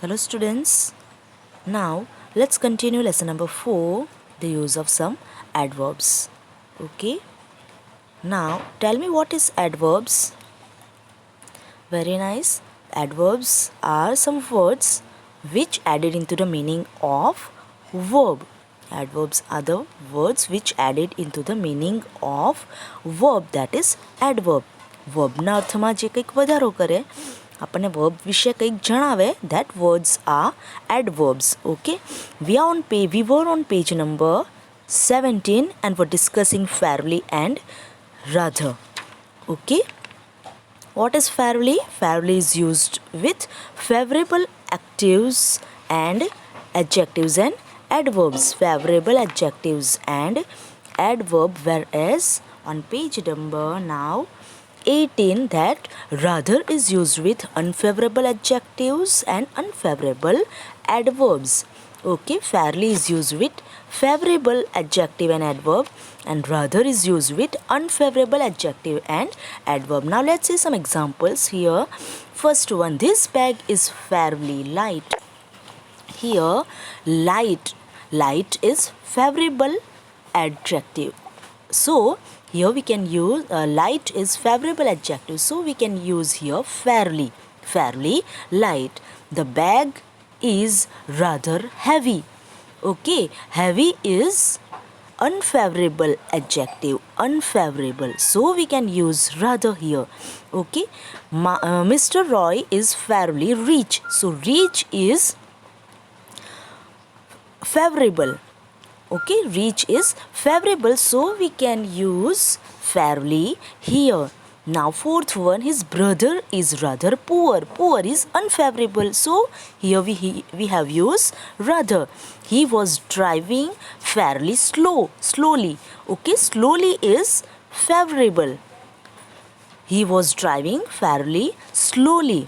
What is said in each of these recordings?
Hello students. Now let's continue lesson number 4, the use of some adverbs. Okay. Now tell me what is adverbs? Very nice. Adverbs are some words which added into the meaning of verb. Adverbs are the words which added into the meaning of verb, that is adverb. Verb ના અર્થમાં જે કંઈક વધારો કરે આપણને verb વિશે કંઈક જણાવે, that words are adverbs. Okay, we were on page number 17 and were discussing fairly and rather. Okay, what is fairly? Fairly is used with favorable adjectives and adverbs. Favorable adjectives and adverb, whereas on page number now 18 that rather is used with unfavorable adjectives and unfavorable adverbs. Okay, fairly is used with favorable adjective and adverb, and rather is used with unfavorable adjective and adverb. Now let's see some examples here. First one, this bag is fairly light. Here light is favorable adjective, so here we can use light is favorable adjective, so we can use here fairly light. The bag is rather heavy. Okay, heavy is unfavorable adjective, unfavorable, so we can use rather here. Okay, Mr. Roy is fairly rich, so rich is favorable. Okay, rich is favorable, so we can use fairly here. Now fourth one, his brother is rather poor. Poor is unfavorable, so here we have used rather. He was driving fairly slowly. Okay, slowly is favorable. He was driving fairly slowly.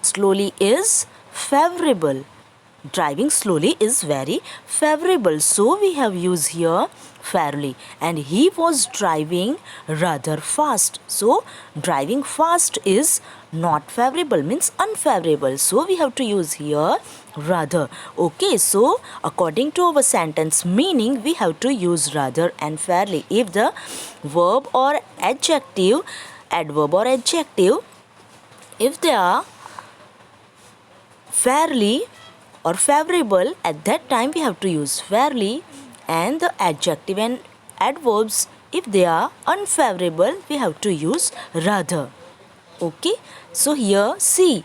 Slowly is favorable. Driving slowly is very favorable, so we have used here fairly. And he was driving rather fast, so driving fast is not favorable, means unfavorable, so we have to use here rather. Okay, so according to our sentence meaning, we have to use rather and fairly. If the verb or adjective, adverb or adjective, if they are fairly or favorable, at that time we have to use fairly, and the adjective and adverbs, if they are unfavorable, we have to use rather. Okay, so here see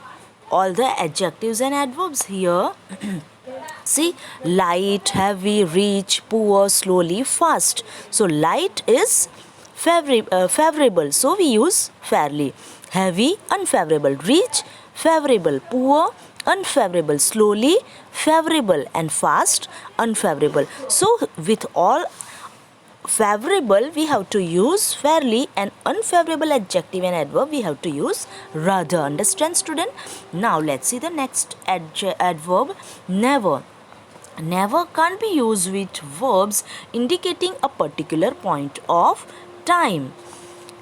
all the adjectives and adverbs here. See, light, heavy, rich, poor, slowly, fast. So light is favorable, so we use fairly. Heavy, unfavorable. Rich, favorable. Poor, unfavorable. Slowly, favorable. And fast, unfavorable. So with all favorable we have to use fairly, and unfavorable adjective and adverb we have to use rather. Understand, student? Now let's see the next adverb, never. Never can't be used with verbs indicating a particular point of time,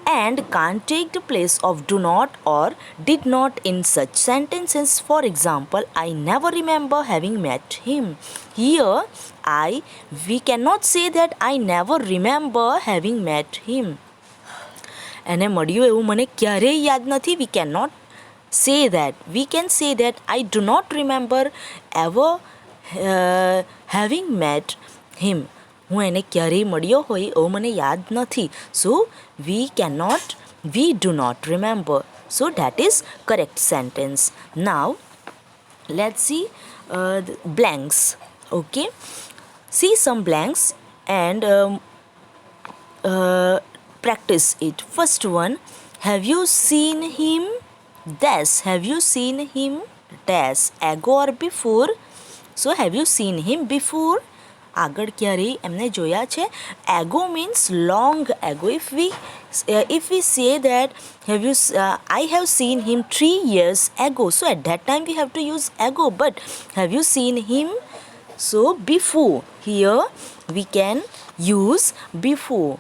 and can't take the place of do not or did not in such sentences. For example, I never remember having met him. Here, we cannot say that I never remember having met him. એને મળ્યું એવું મને ક્યારેય યાદ નથી. We cannot say that. We can say that I do not remember ever having met him. હું એને ક્યારેય મળ્યો હોય એવું મને યાદ નથી. So we do not remember. So that is correct sentence. Now let's see blanks. Okay, see some blanks and practice it. First one, have you seen him? Dash. Have you seen him? Dash. Ago or before? So have you seen him before? આગળ ક્યારેય એમને જોયા છે? Ago means long ago. If we say that I have seen him 3 years ago, so at that time we have to use ago. But have you seen him? So before, here we can use before.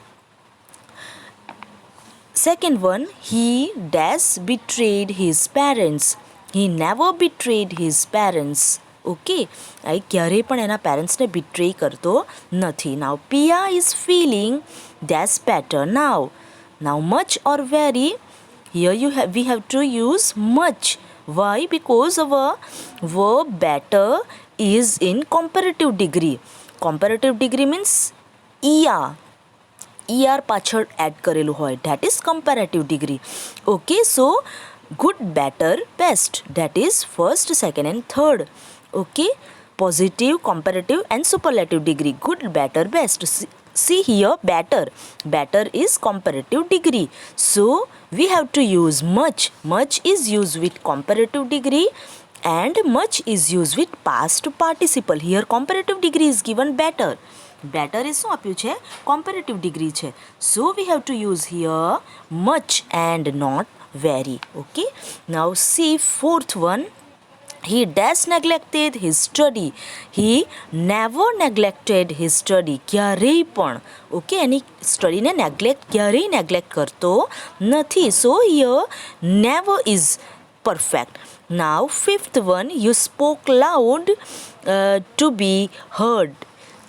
Second one, he dash betrayed his parents. He never betrayed his parents. Okay, એ ક્યારેય પણ એના પેરેન્ટ્સને betray કરતો નથી. Now Piya is feeling that's better. Now much or very, here we have to use much. Why? Because our verb better is in comparative degree. Comparative degree means er પાછળ add કરેલું હોય, that is comparative degree. Okay, so good, better, best, that is first, second and third. Okay, positive, comparative and superlative degree, good, better, best. See here, better is comparative degree, so we have to use much is used with comparative degree and much is used with past participle. Here comparative degree is given better એ શું આપ્યું છે? comparative degree છે, so we have to use here much and not very. Okay, now see fourth one. He does neglected his study. He never neglected his study. ક્યારેય પણ okay એની સ્ટડીને ક્યારેય neglect કરતો નથી. So here never is perfect. Now fifth one, you spoke loud to be heard.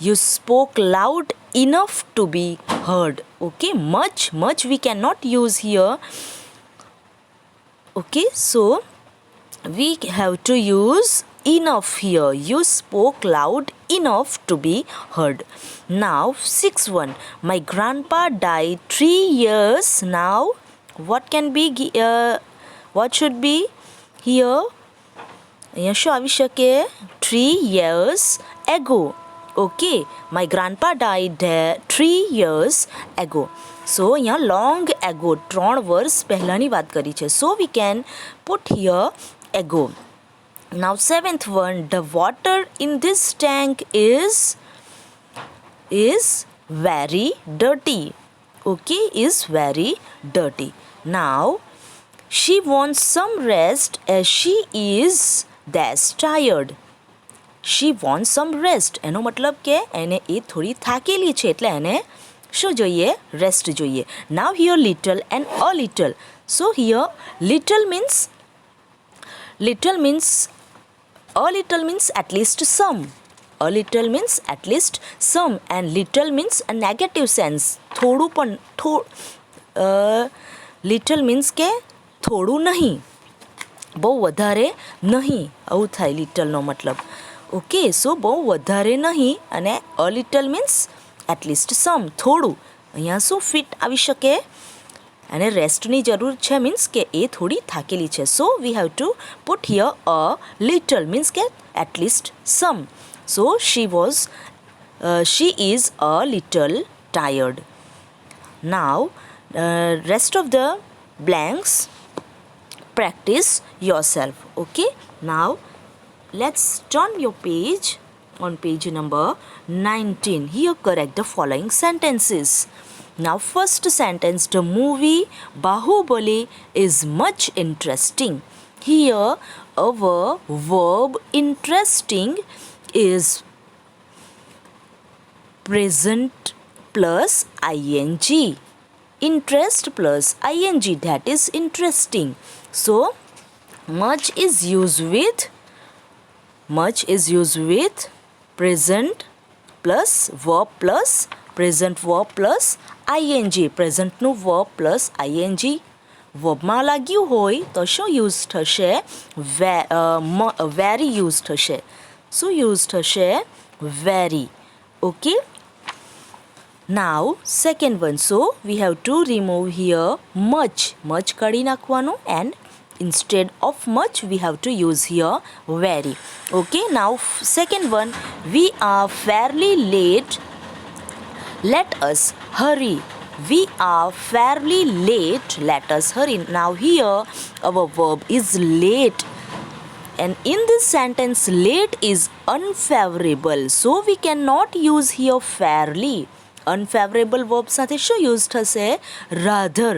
You spoke loud enough to be heard. Okay, much we cannot use here. Okay, so we have to use enough here. You spoke loud enough to be heard. Now sixth one, my grandpa died 3 years. Now what can be what should be here? અહીંયા શું આવી શકે? 3 years ago. Okay, my grandpa died 3 years ago. So અહીંયા long ago, 3 વર્ષ પહેલાંની વાત કરી છે, so we can put here ago. Now seventh one, the water in this tank is very dirty. Okay, is very dirty. Now she wants some rest as she is that's tired. She wants some rest. એનો મતલબ કે એને એ થોડી થાકેલી છે એટલે એને શું જોઈએ? રેસ્ટ જોઈએ. Now here little and a little. So here little means a little means at least some. A little means at least some and little means a negative sense. થોડું પણ little means કે થોડું નહીં, બહુ વધારે નહીં, આવું થાય little નો મતલબ. ઓકે, સો બહુ વધારે નહીં અને a little means at least some, થોડું. અહીંયા શું ફિટ આવી શકે? અને રેસ્ટની જરૂર છે મીન્સ કે એ થોડી થાકેલી છે, so we have to put here a little means કે at least some. So she is a little tired. Now rest of the blanks practice yourself. Okay, now let's turn your page on page number 19. Here correct the following sentences. Now first sentence, the movie Bahubali is much interesting. Here our verb interesting is present plus ing. Interest plus ing, that is interesting. So much is used with present plus verb plus present verb plus ing. પ્રેઝન્ટનું verb plus ing વર્બમાં લાગ્યું હોય તો શું use થશે? Very use થશે. શું use થશે? Very. Okay, now second one. So we have two remove here much કાઢી નાખવાનું and instead of much we have to use here very. Okay, now second one, we are fairly late, let us hurry. We are fairly late, let us hurry. Now here our verb is late and in this sentence late is unfavorable, so we cannot use here fairly. Unfavorable verb સાથે શું use થશે? rather.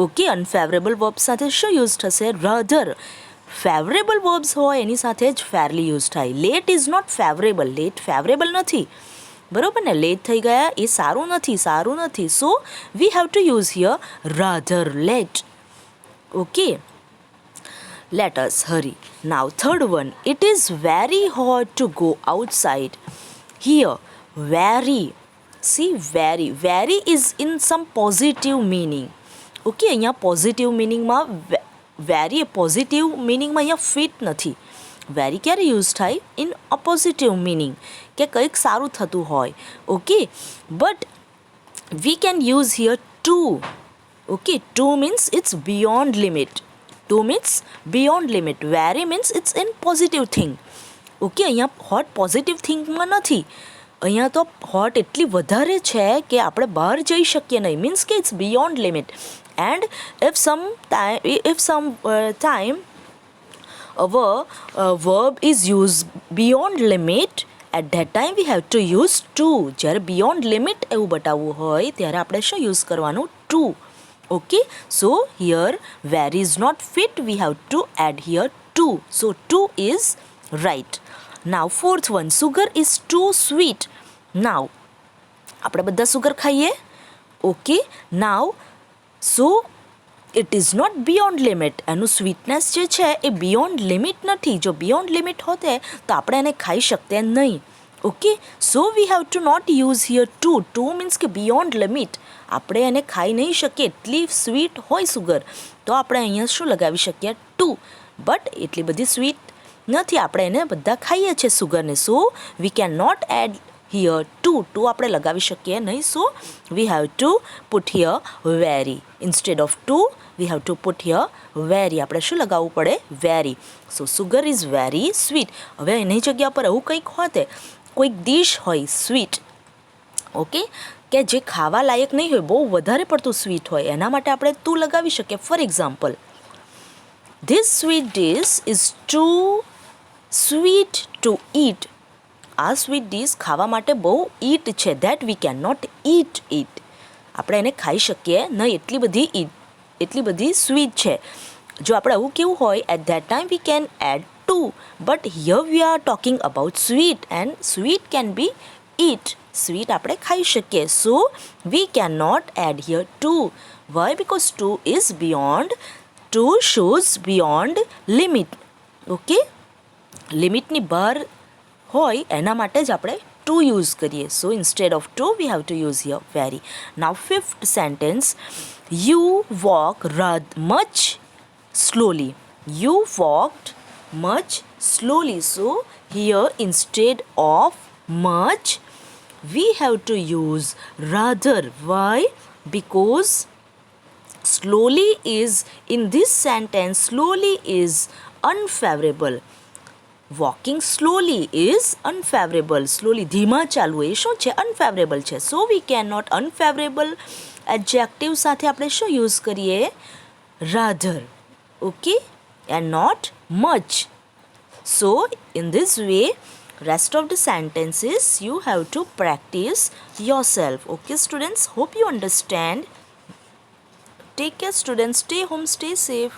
Okay, unfavourable verb સાથે શું use થશે? Rather. Favourable verbs હોય એની સાથે જ ફેરલી યુઝ થાય. Late is not favourable, late favourable નથી, બરાબર ને? લેટ થઈ ગયા એ સારું નથી. So we have to use here rather, late. Okay, Let us hurry. Now, third one. It is very hard to go outside. Here, very. See, very. Very is in some positive meaning. Okay, અહીંયા positive meaning માં very positive meaning માં અહીંયા fit નથી. Very ક્યારે use થાય? In a positive meaning, કે કંઈક સારું થતું હોય. Okay, but we can use here to. Okay, to means it's beyond limit. To means beyond limit. Very means it's in positive thing. Okay, અહીંયા hot positive થિંકમાં નથી. અહીંયા તો હોટ એટલી વધારે છે કે આપણે બહાર જઈ શકીએ નહીં. મીન્સ કે it's beyond limit. And if some time our verb is used beyond limit, at that time we have to use to. જ્યારે beyond limit એવું બતાવવું હોય ત્યારે આપણે શું યુઝ કરવાનું? to. Okay, so here where is not fit, we have to add here to. So to is right. Now fourth one, sugar is too sweet. Now આપણે બધા સુગર ખાઈએ. Okay, now so it is not beyond limit. એનું sweetness જે છે એ beyond limit નથી. જો beyond limit હોતે તો આપણે એને ખાઈ શકતે નહીં. Okay, so we have to not use here too. Too means કે બિયોન્ડ લિમિટ. આપણે એને ખાઈ નહીં શકીએ, એટલી સ્વીટ હોય સુગર, તો આપણે અહીંયા શું લગાવી શકીએ? ટુ. બટ એટલી બધી સ્વીટ નથી, આપણે એને બધા ખાઈએ છીએ સુગરને. So we can not add here to આપણે લગાવી શકીએ નહીં. સો we have to put here very. instead of to we have to put here very. આપણે શું લગાવવું પડે? very. so sugar is very sweet. હવે એની જગ્યા પર એવું કંઈક હોતે, કોઈક ડિશ હોય સ્વીટ, ઓકે, કે જે ખાવા લાયક નહીં હોય, બહુ વધારે પડતું સ્વીટ હોય, એના માટે આપણે ટુ લગાવી શકીએ. For example, this sweet dish is too sweet to eat. આ સ્વીટ ડીશ ખાવા માટે બહુ ઈટ છે. That we can not eat it. આપણે એને ખાઈ શકીએ નહીં, એટલી બધી સ્વીટ છે. જો આપણે આવું કેવું હોય, at that time we can add too. But here we are talking about sweet, and sweet can be eat. Sweet આપણે ખાઈ શકીએ. So we can not add here too. Why? Because too is beyond. Too shows beyond limit. Okay, લિમિટની બહાર હોય એના માટે જ આપણે ટુ યુઝ કરીએ. So instead of too we have to use here very. Now fifth sentence, you walk much slowly. You walked much slowly. So here instead of much we have to use rather. Why? Because slowly is, in this sentence, slowly is unfavorable. Walking slowly is unfavorable. Slowly, ધીમા ચાલવું એ શું છે? unfavorable છે. So we cannot unfavorable adjective સાથે આપણે શું use કરીએ? rather. Okay, and not much. So in this way, rest of the sentences you have to practice yourself. Okay students, hope you understand. Take care students, stay home, stay safe.